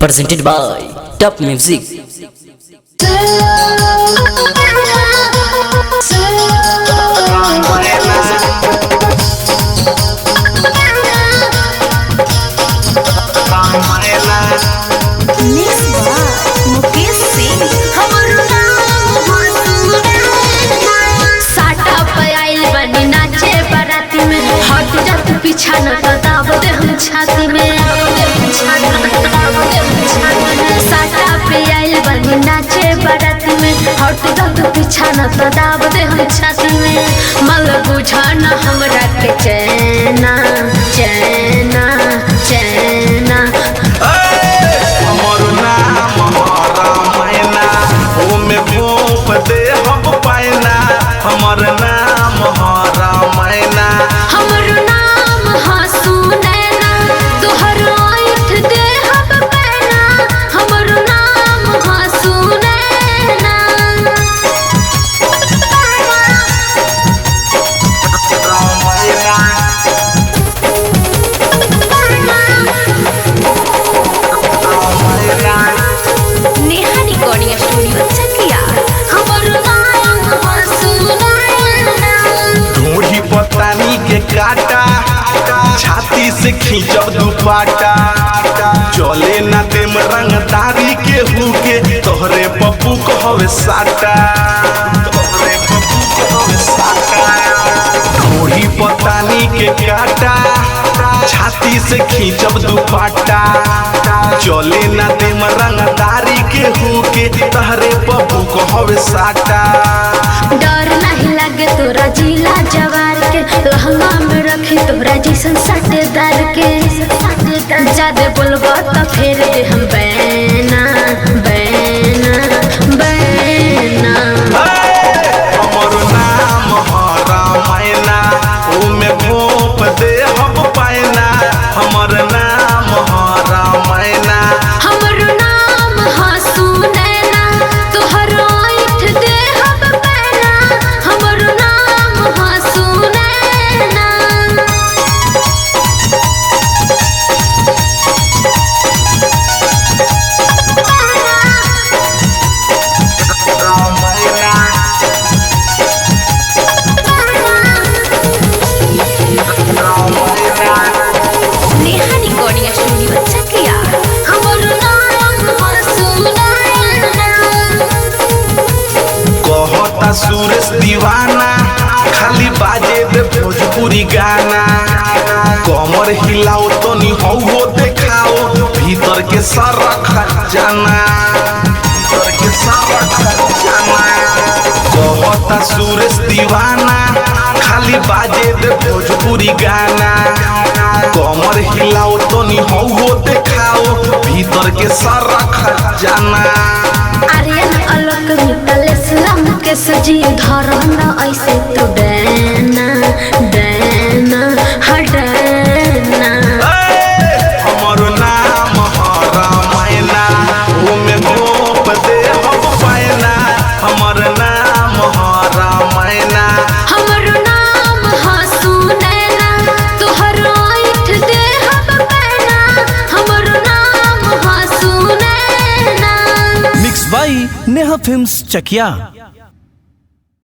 presented by Top Music. पीछा न बताब दे हम छाती में साटा पे आइल बनी नाचे बाराती में हट दब पीछा न बताब दे हम छाती में मल बुझा न हमरा के चैना चैना चैना हमर नाम हमारा मैना ओमे भोप दे हम पाइना हमर नाम हमारा मैना हमर नाम हंसू नैना तोहर आँख दे हम पैना हमर नाम हंसू नैना नेहा रिकॉर्डिंग स्टूडियो चकिया हमर नाम हंसू नैना ढूंढी पतानी के काटा छाती से खींचब दुपाटा चले ना देम रंगदारी के हुके तोहरे पप्पू कहवे साटा तोहरे पप्पू कहवे साटा ढूंढी पतानी के काटा छाती से खींचब दुपाटा चले ना देम रंगदारी के हुके तोहरे पप्पू कहवे साटा डर नहीं लगे तोरा जिला जवार के लहंगा में रखी तोरा जैसन साटेदार के ज्यादा बोलबो तो फेर दे हम बैना बैना बैना हमर नाम हमारा मैना ओमे भोप दे हम पाइना हमर नाम हमारा मैना हमर नाम हंसू नैना तोहर आँख दे हम पैना हमर नाम हंसू नैना नेहा रिकॉर्डिंग स्टूडियो चकिया हमर नाम हंसू नैना कहता सुरेश दीवाना खाली बाजे दे भोजपुरी गाना कमर हिलाओ तो नी हो देखाओ भीतर के सारा खजाना भीतर के सारा खजाना कहता सुरेश दीवाना खाली बाजे दे भोजपुरी गाना कमर हिलाओ तो नी हो देखाओ भीतर के सारा खजाना आर्यन अलग मिटल इस्लाम के सजी धरना ऐसे तो देना देना हटना हमर नाम हमारा मैना ओमे भोप दे हम पाइना हमर नाम हमारा मैना हमर नाम हंसू नैना तोहर आँख दे हम पैना हमर नाम हंसू नैना मिक्स बाई नेहा फिल्म्स चकिया।